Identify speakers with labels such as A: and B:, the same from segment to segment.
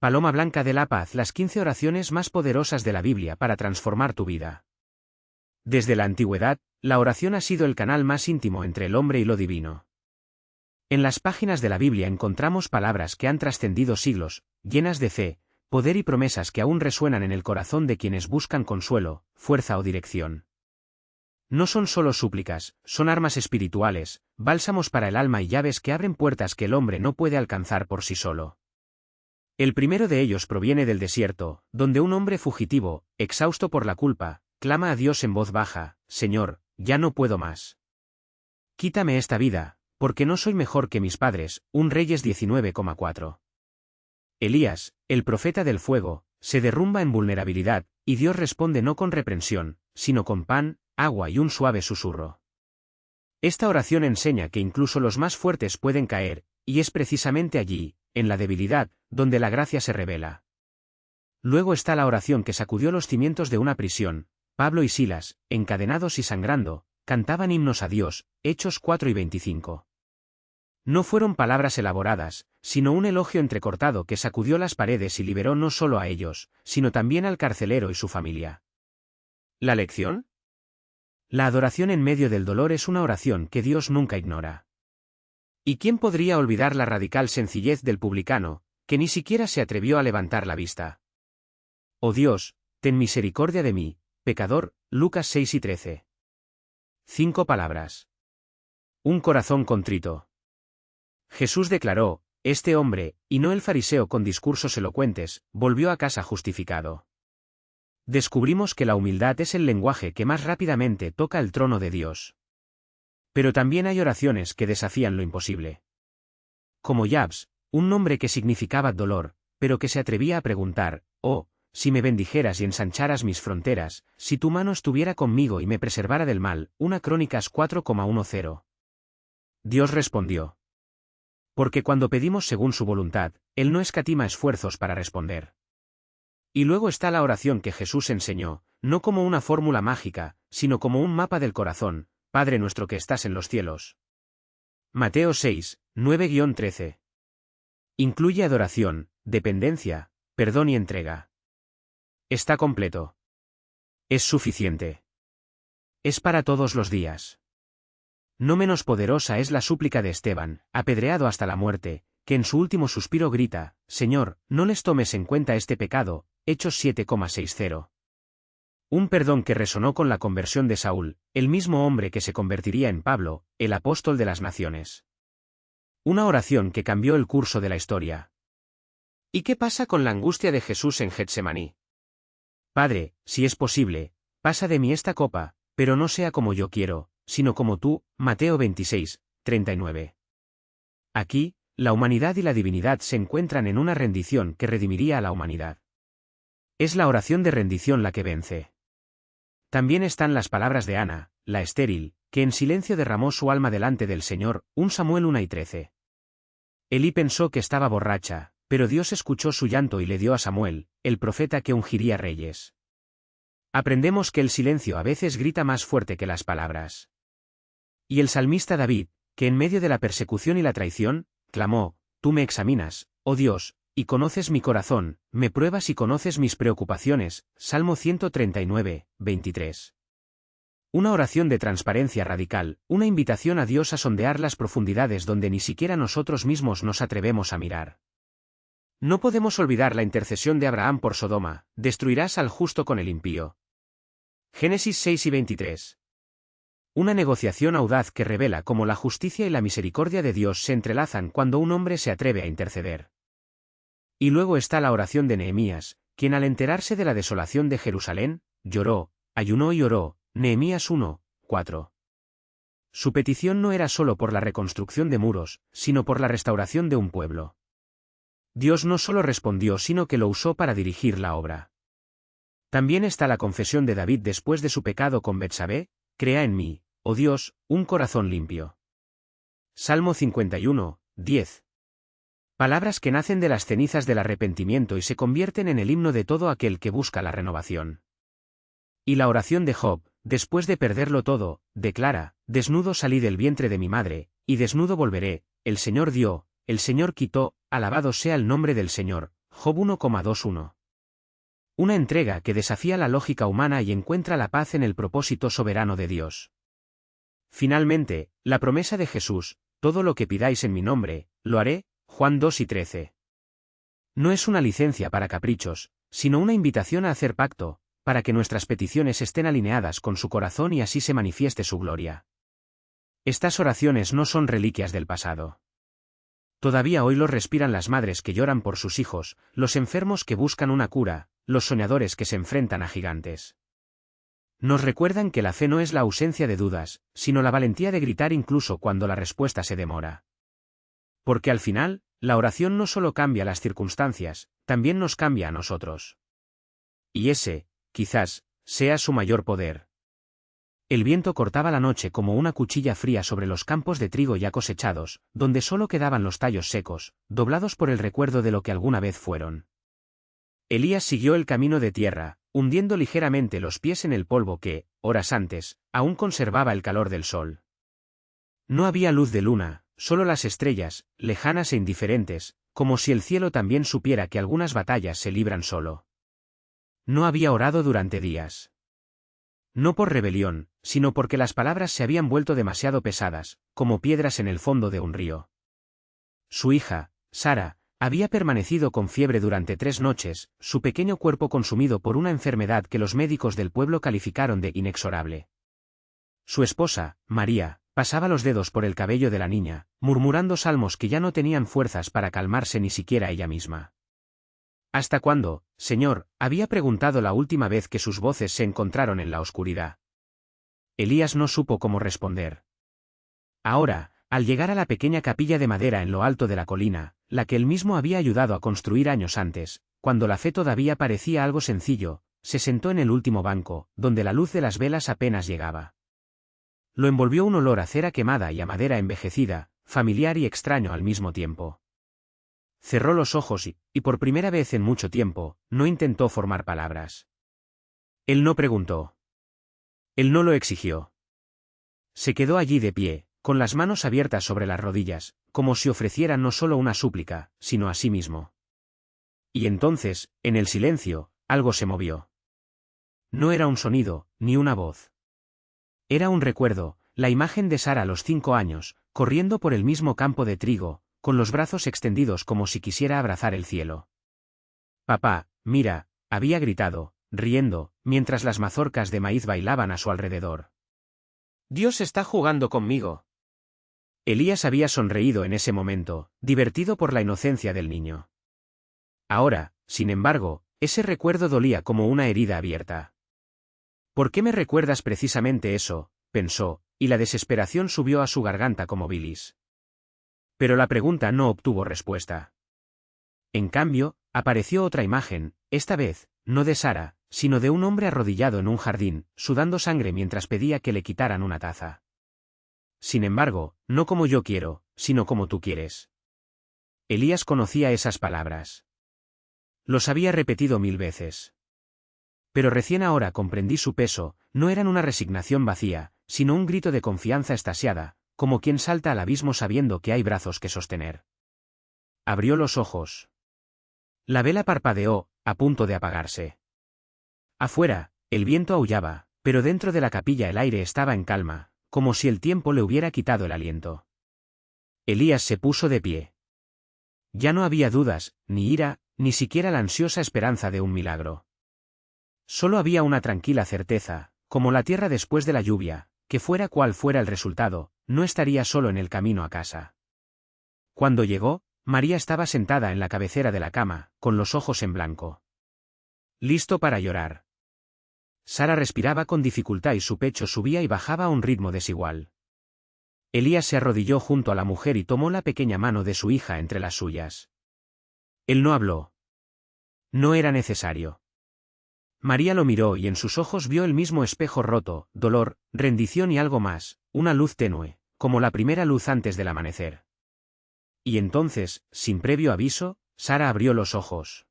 A: Paloma Blanca de la Paz, las 15 oraciones más poderosas de la Biblia para transformar tu vida. Desde la antigüedad, la oración ha sido el canal más íntimo entre el hombre y lo divino. En las páginas de la Biblia encontramos palabras que han trascendido siglos, llenas de fe, poder y promesas que aún resuenan en el corazón de quienes buscan consuelo, fuerza o dirección. No son solo súplicas, son armas espirituales, bálsamos para el alma y llaves que abren puertas que el hombre no puede alcanzar por sí solo. El primero de ellos proviene del desierto, donde un hombre fugitivo, exhausto por la culpa, clama a Dios en voz baja: Señor, ya no puedo más. Quítame esta vida, porque no soy mejor que mis padres. 1 Reyes 19,4. Elías, el profeta del fuego, se derrumba en vulnerabilidad, y Dios responde no con reprensión, sino con pan, agua y un suave susurro. Esta oración enseña que incluso los más fuertes pueden caer, y es precisamente allí, en la debilidad, donde la gracia se revela. Luego está la oración que sacudió los cimientos de una prisión. Pablo y Silas, encadenados y sangrando, cantaban himnos a Dios. Hechos 4 y 25. No fueron palabras elaboradas, sino un elogio entrecortado que sacudió las paredes y liberó no solo a ellos, sino también al carcelero y su familia. ¿La lección? La adoración en medio del dolor es una oración que Dios nunca ignora. ¿Y quién podría olvidar la radical sencillez del publicano, que ni siquiera se atrevió a levantar la vista? Oh Dios, ten misericordia de mí, pecador. Lucas 6 y 13. 5 palabras. Un corazón contrito. Jesús declaró: este hombre, y no el fariseo con discursos elocuentes, volvió a casa justificado. Descubrimos que la humildad es el lenguaje que más rápidamente toca el trono de Dios. Pero también hay oraciones que desafían lo imposible. Como Jabs, un nombre que significaba dolor, pero que se atrevía a preguntar: oh, si me bendijeras y ensancharas mis fronteras, si tu mano estuviera conmigo y me preservara del mal. 1 Crónicas 4,10. Dios respondió. Porque cuando pedimos según su voluntad, Él no escatima esfuerzos para responder. Y luego está la oración que Jesús enseñó, no como una fórmula mágica, sino como un mapa del corazón: Padre nuestro que estás en los cielos. Mateo 6, 9-13. Incluye adoración, dependencia, perdón y entrega. Está completo. Es suficiente. Es para todos los días. No menos poderosa es la súplica de Esteban, apedreado hasta la muerte, que en su último suspiro grita: Señor, no les tomes en cuenta este pecado. Hechos 7,60. Un perdón que resonó con la conversión de Saúl, el mismo hombre que se convertiría en Pablo, el apóstol de las naciones. Una oración que cambió el curso de la historia. ¿Y qué pasa con la angustia de Jesús en Getsemaní? Padre, si es posible, pasa de mí esta copa, pero no sea como yo quiero, sino como tú. Mateo 26, 39. Aquí, la humanidad y la divinidad se encuentran en una rendición que redimiría a la humanidad. Es la oración de rendición la que vence. También están las palabras de Ana, la estéril, que en silencio derramó su alma delante del Señor. 1 Samuel 1 y 13. Elí pensó que estaba borracha, pero Dios escuchó su llanto y le dio a Samuel, el profeta que ungiría reyes. Aprendemos que el silencio a veces grita más fuerte que las palabras. Y el salmista David, que en medio de la persecución y la traición, clamó: Tú me examinas, oh Dios, y conoces mi corazón, me pruebas y conoces mis preocupaciones. Salmo 139, 23. Una oración de transparencia radical, una invitación a Dios a sondear las profundidades donde ni siquiera nosotros mismos nos atrevemos a mirar. No podemos olvidar la intercesión de Abraham por Sodoma: destruirás al justo con el impío. Génesis 6 y 23. Una negociación audaz que revela cómo la justicia y la misericordia de Dios se entrelazan cuando un hombre se atreve a interceder. Y luego está la oración de Nehemías, quien al enterarse de la desolación de Jerusalén, lloró, ayunó y oró. Nehemías 1, 4. Su petición no era solo por la reconstrucción de muros, sino por la restauración de un pueblo. Dios no solo respondió, sino que lo usó para dirigir la obra. También está la confesión de David después de su pecado con Betsabé: crea en mí, oh Dios, un corazón limpio. Salmo 51, 10. Palabras que nacen de las cenizas del arrepentimiento y se convierten en el himno de todo aquel que busca la renovación. Y la oración de Job, después de perderlo todo, declara: desnudo salí del vientre de mi madre, y desnudo volveré. El Señor dio, el Señor quitó, alabado sea el nombre del Señor. Job 1,21. Una entrega que desafía la lógica humana y encuentra la paz en el propósito soberano de Dios. Finalmente, la promesa de Jesús, todo lo que pidáis en mi nombre, lo haré, Juan 2:13. No es una licencia para caprichos, sino una invitación a hacer pacto, para que nuestras peticiones estén alineadas con su corazón y así se manifieste su gloria. Estas oraciones no son reliquias del pasado. Todavía hoy los respiran las madres que lloran por sus hijos, los enfermos que buscan una cura, los soñadores que se enfrentan a gigantes. Nos recuerdan que la fe no es la ausencia de dudas, sino la valentía de gritar incluso cuando la respuesta se demora. Porque al final, la oración no solo cambia las circunstancias, también nos cambia a nosotros. Y ese, quizás, sea su mayor poder. El viento cortaba la noche como una cuchilla fría sobre los campos de trigo ya cosechados, donde solo quedaban los tallos secos, doblados por el recuerdo de lo que alguna vez fueron. Elías siguió el camino de tierra, hundiendo ligeramente los pies en el polvo que, horas antes, aún conservaba el calor del sol. No había luz de luna, solo las estrellas, lejanas e indiferentes, como si el cielo también supiera que algunas batallas se libran solo. No había orado durante días. No por rebelión, sino porque las palabras se habían vuelto demasiado pesadas, como piedras en el fondo de un río. Su hija, Sara, había permanecido con fiebre durante 3 noches, su pequeño cuerpo consumido por una enfermedad que los médicos del pueblo calificaron de inexorable. Su esposa, María, pasaba los dedos por el cabello de la niña, murmurando salmos que ya no tenían fuerzas para calmarse ni siquiera ella misma. ¿Hasta cuándo, Señor?, había preguntado la última vez que sus voces se encontraron en la oscuridad. Elías no supo cómo responder. Ahora, al llegar a la pequeña capilla de madera en lo alto de la colina, la que él mismo había ayudado a construir años antes, cuando la fe todavía parecía algo sencillo, se sentó en el último banco, donde la luz de las velas apenas llegaba. Lo envolvió un olor a cera quemada y a madera envejecida, familiar y extraño al mismo tiempo. Cerró los ojos y por primera vez en mucho tiempo, no intentó formar palabras. Él no preguntó. Él no lo exigió. Se quedó allí de pie, con las manos abiertas sobre las rodillas, como si ofreciera no solo una súplica, sino a sí mismo. Y entonces, en el silencio, algo se movió. No era un sonido, ni una voz. Era un recuerdo, la imagen de Sara a los 5 años, corriendo por el mismo campo de trigo, con los brazos extendidos como si quisiera abrazar el cielo. «Papá, mira», había gritado, riendo, mientras las mazorcas de maíz bailaban a su alrededor. «Dios está jugando conmigo». Elías había sonreído en ese momento, divertido por la inocencia del niño. Ahora, sin embargo, ese recuerdo dolía como una herida abierta. «¿Por qué me recuerdas precisamente eso?», pensó, y la desesperación subió a su garganta como bilis. Pero la pregunta no obtuvo respuesta. En cambio, apareció otra imagen, esta vez, no de Sara, sino de un hombre arrodillado en un jardín, sudando sangre mientras pedía que le quitaran una taza. Sin embargo, no como yo quiero, sino como tú quieres. Elías conocía esas palabras. Los había repetido 1000 veces. Pero recién ahora comprendí su peso, no eran una resignación vacía, sino un grito de confianza extasiada, como quien salta al abismo sabiendo que hay brazos que sostener. Abrió los ojos. La vela parpadeó, a punto de apagarse. Afuera, el viento aullaba, pero dentro de la capilla el aire estaba en calma, como si el tiempo le hubiera quitado el aliento. Elías se puso de pie. Ya no había dudas, ni ira, ni siquiera la ansiosa esperanza de un milagro. Solo había una tranquila certeza, como la tierra después de la lluvia, que fuera cual fuera el resultado, no estaría solo en el camino a casa. Cuando llegó, María estaba sentada en la cabecera de la cama, con los ojos en blanco. Listo para llorar. Sara respiraba con dificultad y su pecho subía y bajaba a un ritmo desigual. Elías se arrodilló junto a la mujer y tomó la pequeña mano de su hija entre las suyas. Él no habló. No era necesario. María lo miró y en sus ojos vio el mismo espejo roto, dolor, rendición y algo más, una luz tenue, como la primera luz antes del amanecer. Y entonces, sin previo aviso, Sara abrió los ojos.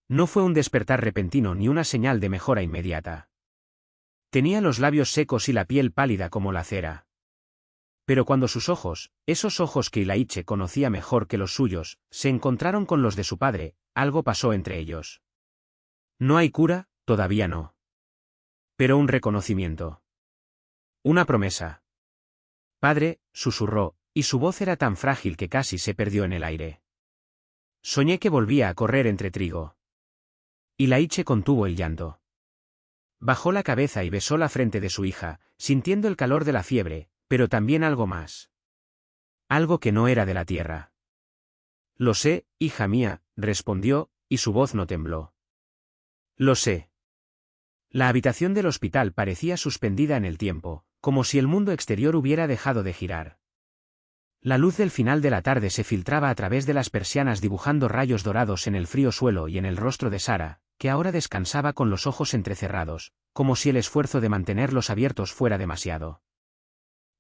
A: No fue un despertar repentino ni una señal de mejora inmediata. Tenía los labios secos y la piel pálida como la cera. Pero cuando sus ojos, esos ojos que Ilaiche conocía mejor que los suyos, se encontraron con los de su padre, algo pasó entre ellos. No hay cura, todavía no. Pero un reconocimiento. Una promesa. Padre, susurró, y su voz era tan frágil que casi se perdió en el aire. Soñé que volvía a correr entre trigo. Y Laiche contuvo el llanto. Bajó la cabeza y besó la frente de su hija, sintiendo el calor de la fiebre, pero también algo más. Algo que no era de la tierra. Lo sé, hija mía, respondió, y su voz no tembló. Lo sé. La habitación del hospital parecía suspendida en el tiempo, como si el mundo exterior hubiera dejado de girar. La luz del final de la tarde se filtraba a través de las persianas dibujando rayos dorados en el frío suelo y en el rostro de Sara, que ahora descansaba con los ojos entrecerrados, como si el esfuerzo de mantenerlos abiertos fuera demasiado.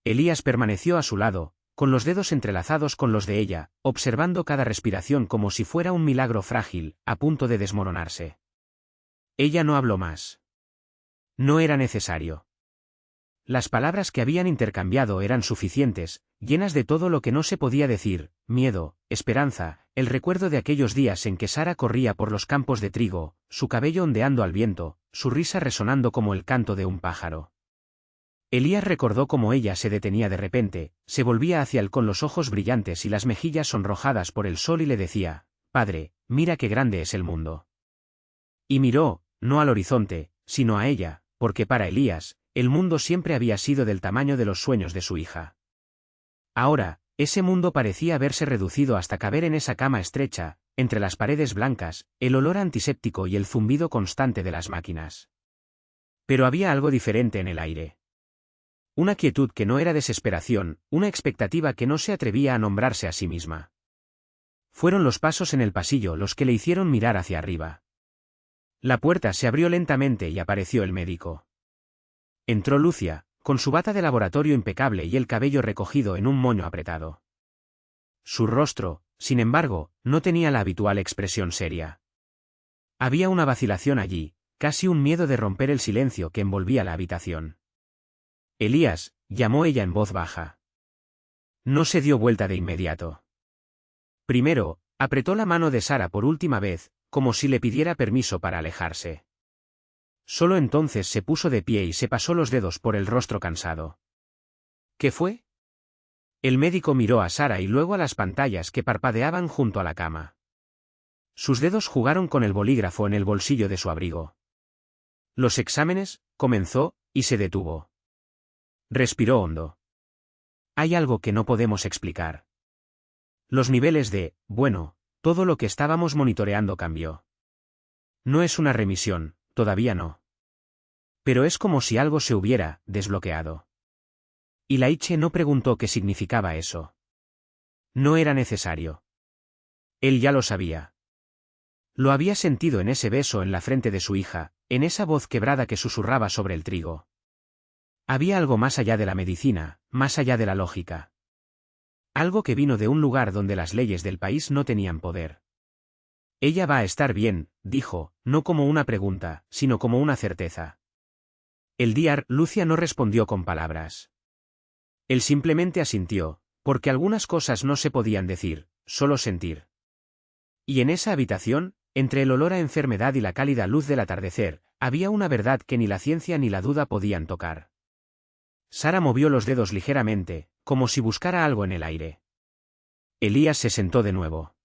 A: Elías permaneció a su lado, con los dedos entrelazados con los de ella, observando cada respiración como si fuera un milagro frágil, a punto de desmoronarse. Ella no habló más. No era necesario. Las palabras que habían intercambiado eran suficientes, llenas de todo lo que no se podía decir: miedo, esperanza, el recuerdo de aquellos días en que Sara corría por los campos de trigo, su cabello ondeando al viento, su risa resonando como el canto de un pájaro. Elías recordó cómo ella se detenía de repente, se volvía hacia él con los ojos brillantes y las mejillas sonrojadas por el sol y le decía: Padre, mira qué grande es el mundo. Y miró, no al horizonte, sino a ella, porque para Elías, el mundo siempre había sido del tamaño de los sueños de su hija. Ahora, ese mundo parecía haberse reducido hasta caber en esa cama estrecha, entre las paredes blancas, el olor antiséptico y el zumbido constante de las máquinas. Pero había algo diferente en el aire. Una quietud que no era desesperación, una expectativa que no se atrevía a nombrarse a sí misma. Fueron los pasos en el pasillo los que le hicieron mirar hacia arriba. La puerta se abrió lentamente y apareció el médico. Entró Lucia, con su bata de laboratorio impecable y el cabello recogido en un moño apretado. Su rostro, sin embargo, no tenía la habitual expresión seria. Había una vacilación allí, casi un miedo de romper el silencio que envolvía la habitación. Elías, llamó ella en voz baja. No se dio vuelta de inmediato. Primero, apretó la mano de Sara por última vez, como si le pidiera permiso para alejarse. Solo entonces se puso de pie y se pasó los dedos por el rostro cansado. ¿Qué fue? El médico miró a Sara y luego a las pantallas que parpadeaban junto a la cama. Sus dedos jugaron con el bolígrafo en el bolsillo de su abrigo. Los exámenes, comenzó, y se detuvo. Respiró hondo. Hay algo que no podemos explicar. Los niveles de, bueno, todo lo que estábamos monitoreando cambió. No es una remisión, todavía no. Pero es como si algo se hubiera desbloqueado. Y Laiche no preguntó qué significaba eso. No era necesario. Él ya lo sabía. Lo había sentido en ese beso en la frente de su hija, en esa voz quebrada que susurraba sobre el trigo. Había algo más allá de la medicina, más allá de la lógica. Algo que vino de un lugar donde las leyes del país no tenían poder. Ella va a estar bien, dijo, no como una pregunta, sino como una certeza. El Diar, Lucia no respondió con palabras. Él simplemente asintió, porque algunas cosas no se podían decir, solo sentir. Y en esa habitación, entre el olor a enfermedad y la cálida luz del atardecer, había una verdad que ni la ciencia ni la duda podían tocar. Sara movió los dedos ligeramente, como si buscara algo en el aire. Elías se sentó de nuevo.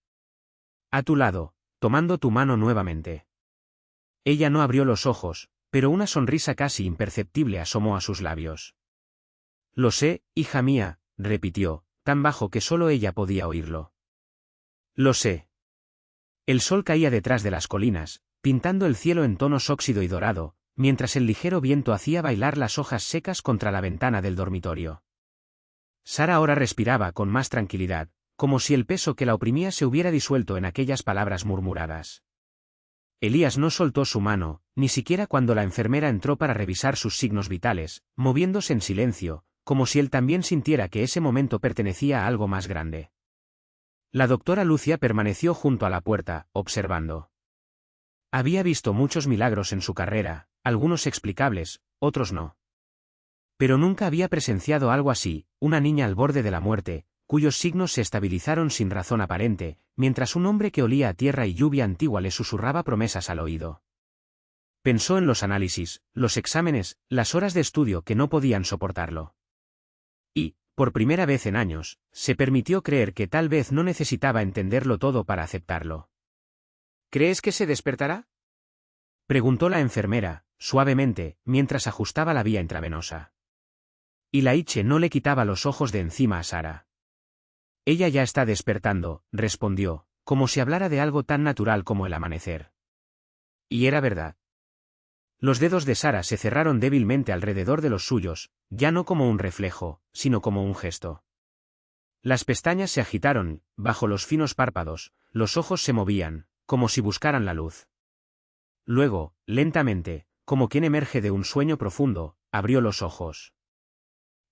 A: A tu lado, tomando tu mano nuevamente. Ella no abrió los ojos, pero una sonrisa casi imperceptible asomó a sus labios. Lo sé, hija mía, repitió, tan bajo que solo ella podía oírlo. Lo sé. El sol caía detrás de las colinas, pintando el cielo en tonos óxido y dorado, mientras el ligero viento hacía bailar las hojas secas contra la ventana del dormitorio. Sara ahora respiraba con más tranquilidad, como si el peso que la oprimía se hubiera disuelto en aquellas palabras murmuradas. Elías no soltó su mano, ni siquiera cuando la enfermera entró para revisar sus signos vitales, moviéndose en silencio, como si él también sintiera que ese momento pertenecía a algo más grande. La doctora Lucia permaneció junto a la puerta, observando. Había visto muchos milagros en su carrera, algunos explicables, otros no. Pero nunca había presenciado algo así, una niña al borde de la muerte, cuyos signos se estabilizaron sin razón aparente, mientras un hombre que olía a tierra y lluvia antigua le susurraba promesas al oído. Pensó en los análisis, los exámenes, las horas de estudio que no podían soportarlo. Y, por primera vez en años, se permitió creer que tal vez no necesitaba entenderlo todo para aceptarlo. ¿Crees que se despertará?, preguntó la enfermera, suavemente, mientras ajustaba la vía intravenosa. Y Laiche no le quitaba los ojos de encima a Sara. Ella ya está despertando, respondió, como si hablara de algo tan natural como el amanecer. Y era verdad. Los dedos de Sara se cerraron débilmente alrededor de los suyos, ya no como un reflejo, sino como un gesto. Las pestañas se agitaron, bajo los finos párpados, los ojos se movían, como si buscaran la luz. Luego, lentamente, como quien emerge de un sueño profundo, abrió los ojos.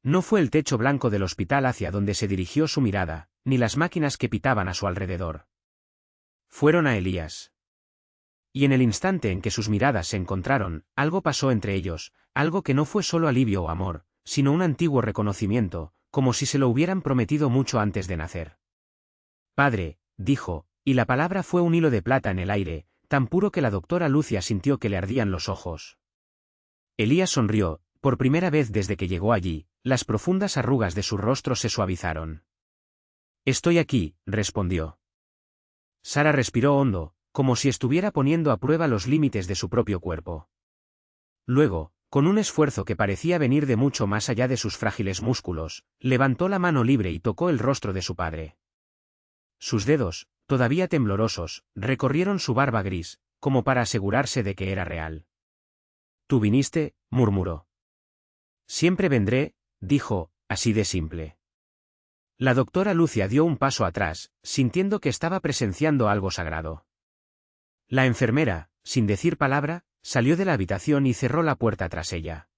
A: No fue el techo blanco del hospital hacia donde se dirigió su mirada, ni las máquinas que pitaban a su alrededor. Fueron a Elías. Y en el instante en que sus miradas se encontraron, algo pasó entre ellos, algo que no fue solo alivio o amor, sino un antiguo reconocimiento, como si se lo hubieran prometido mucho antes de nacer. Padre, dijo, y la palabra fue un hilo de plata en el aire, tan puro que la doctora Lucia sintió que le ardían los ojos. Elías sonrió, por primera vez desde que llegó allí, las profundas arrugas de su rostro se suavizaron. Estoy aquí, respondió. Sara respiró hondo, como si estuviera poniendo a prueba los límites de su propio cuerpo. Luego, con un esfuerzo que parecía venir de mucho más allá de sus frágiles músculos, levantó la mano libre y tocó el rostro de su padre. Sus dedos, todavía temblorosos, recorrieron su barba gris, como para asegurarse de que era real. «Tú viniste», murmuró. «Siempre vendré», dijo, así de simple. La doctora Lucia dio un paso atrás, sintiendo que estaba presenciando algo sagrado. La enfermera, sin decir palabra, salió de la habitación y cerró la puerta tras ella.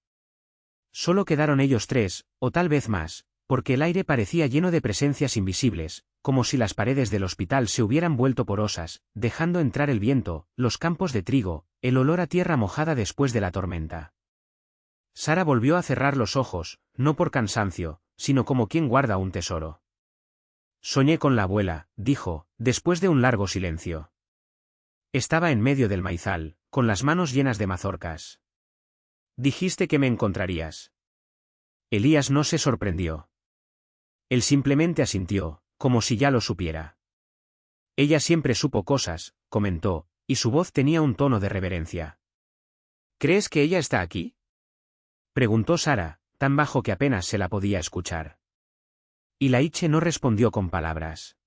A: Solo quedaron ellos tres, o tal vez más, porque el aire parecía lleno de presencias invisibles, como si las paredes del hospital se hubieran vuelto porosas, dejando entrar el viento, los campos de trigo, el olor a tierra mojada después de la tormenta. Sara volvió a cerrar los ojos, no por cansancio, sino como quien guarda un tesoro. Soñé con la abuela, dijo, después de un largo silencio. Estaba en medio del maizal, con las manos llenas de mazorcas. Dijiste que me encontrarías. Elías no se sorprendió. Él simplemente asintió, como si ya lo supiera. Ella siempre supo cosas, comentó, y su voz tenía un tono de reverencia. ¿Crees que ella está aquí?, preguntó Sara, tan bajo que apenas se la podía escuchar. Y Laiche no respondió con palabras.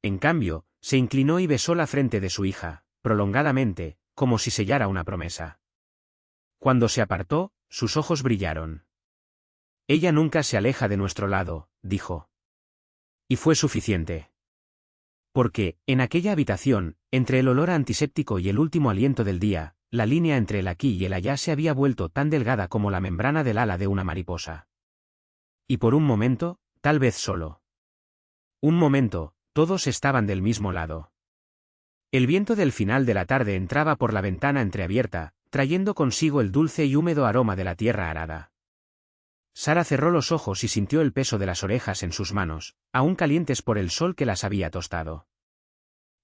A: En cambio, se inclinó y besó la frente de su hija, prolongadamente, como si sellara una promesa. Cuando se apartó, sus ojos brillaron. Ella nunca se aleja de nuestro lado, dijo. Y fue suficiente. Porque, en aquella habitación, entre el olor a antiséptico y el último aliento del día, la línea entre el aquí y el allá se había vuelto tan delgada como la membrana del ala de una mariposa. Y por un momento, tal vez solo. Un momento, todos estaban del mismo lado. El viento del final de la tarde entraba por la ventana entreabierta, trayendo consigo el dulce y húmedo aroma de la tierra arada. Sara cerró los ojos y sintió el peso de las orejas en sus manos, aún calientes por el sol que las había tostado.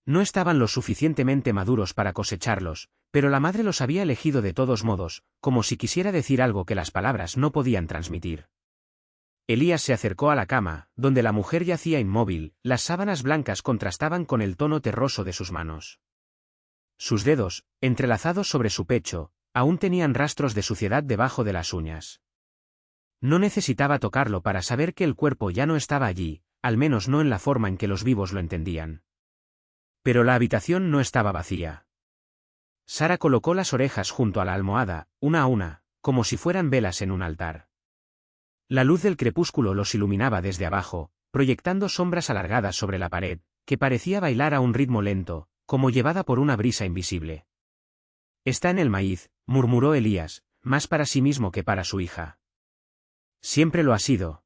A: No estaban lo suficientemente maduros para cosecharlos, pero la madre los había elegido de todos modos, como si quisiera decir algo que las palabras no podían transmitir. Elías se acercó a la cama, donde la mujer yacía inmóvil, las sábanas blancas contrastaban con el tono terroso de sus manos. Sus dedos, entrelazados sobre su pecho, aún tenían rastros de suciedad debajo de las uñas. No necesitaba tocarlo para saber que el cuerpo ya no estaba allí, al menos no en la forma en que los vivos lo entendían. Pero la habitación no estaba vacía. Sara colocó las orejas junto a la almohada, una a una, como si fueran velas en un altar. La luz del crepúsculo los iluminaba desde abajo, proyectando sombras alargadas sobre la pared, que parecía bailar a un ritmo lento, como llevada por una brisa invisible. Está en el maíz, murmuró Elías, más para sí mismo que para su hija. Siempre lo ha sido.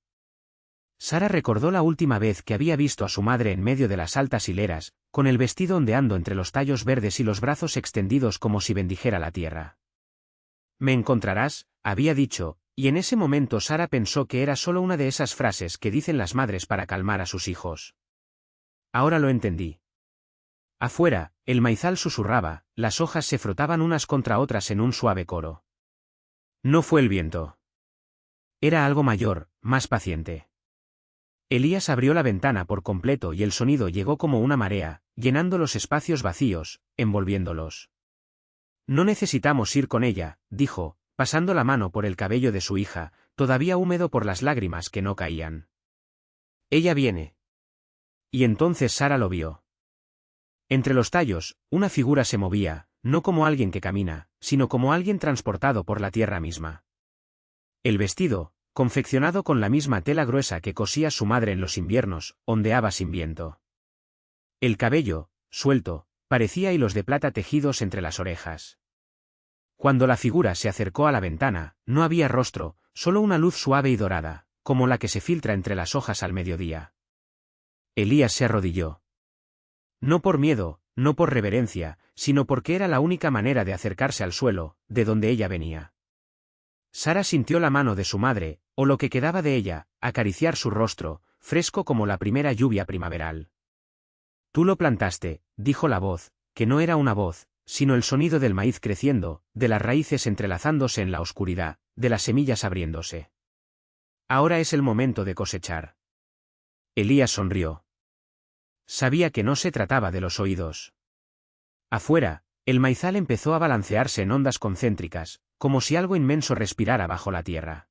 A: Sara recordó la última vez que había visto a su madre en medio de las altas hileras, con el vestido ondeando entre los tallos verdes y los brazos extendidos como si bendijera la tierra. Me encontrarás, había dicho, Y en ese momento Sara pensó que era solo una de esas frases que dicen las madres para calmar a sus hijos. Ahora lo entendí. Afuera, el maizal susurraba, las hojas se frotaban unas contra otras en un suave coro. No fue el viento. Era algo mayor, más paciente. Elías abrió la ventana por completo y el sonido llegó como una marea, llenando los espacios vacíos, envolviéndolos. No necesitamos ir con ella, dijo, pasando la mano por el cabello de su hija, todavía húmedo por las lágrimas que no caían. Ella viene. Y entonces Sara lo vio. Entre los tallos, una figura se movía, no como alguien que camina, sino como alguien transportado por la tierra misma. El vestido, confeccionado con la misma tela gruesa que cosía su madre en los inviernos, ondeaba sin viento. El cabello, suelto, parecía hilos de plata tejidos entre las orejas. Cuando la figura se acercó a la ventana, no había rostro, solo una luz suave y dorada, como la que se filtra entre las hojas al mediodía. Elías se arrodilló. No por miedo, no por reverencia, sino porque era la única manera de acercarse al suelo, de donde ella venía. Sara sintió la mano de su madre, o lo que quedaba de ella, acariciar su rostro, fresco como la primera lluvia primaveral. Tú lo plantaste, dijo la voz, que no era una voz, sino el sonido del maíz creciendo, de las raíces entrelazándose en la oscuridad, de las semillas abriéndose. Ahora es el momento de cosechar. Elías sonrió. Sabía que no se trataba de los oídos. Afuera, el maizal empezó a balancearse en ondas concéntricas, como si algo inmenso respirara bajo la tierra.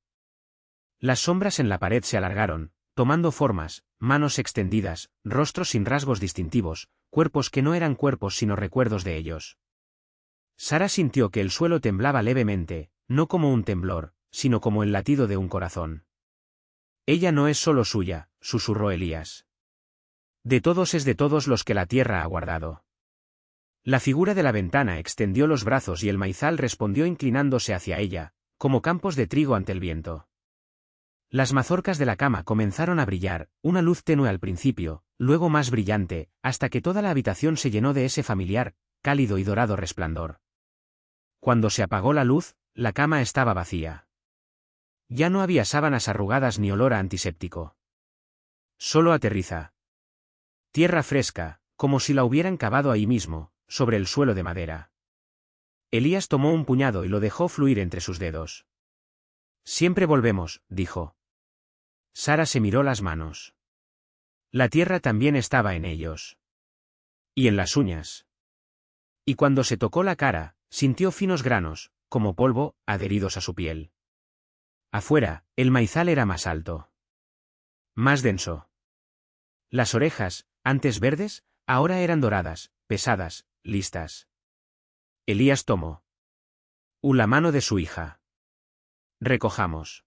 A: Las sombras en la pared se alargaron, tomando formas, manos extendidas, rostros sin rasgos distintivos, cuerpos que no eran cuerpos sino recuerdos de ellos. Sara sintió que el suelo temblaba levemente, no como un temblor, sino como el latido de un corazón. Ella no es solo suya, susurró Elías. De todos es de todos los que la tierra ha guardado. La figura de la ventana extendió los brazos y el maizal respondió inclinándose hacia ella, como campos de trigo ante el viento. Las mazorcas de la cama comenzaron a brillar, una luz tenue al principio, luego más brillante, hasta que toda la habitación se llenó de ese familiar, cálido y dorado resplandor. Cuando se apagó la luz, la cama estaba vacía. Ya no había sábanas arrugadas ni olor a antiséptico. Solo aterriza. Tierra fresca, como si la hubieran cavado ahí mismo, sobre el suelo de madera. Elías tomó un puñado y lo dejó fluir entre sus dedos. Siempre volvemos, dijo. Sara se miró las manos. La tierra también estaba en ellos. Y en las uñas. Y cuando se tocó la cara, sintió finos granos, como polvo, adheridos a su piel. Afuera, el maizal era más alto. Más denso. Las orejas, antes verdes, ahora eran doradas, pesadas, listas. Elías tomó la mano de su hija. Recojamos.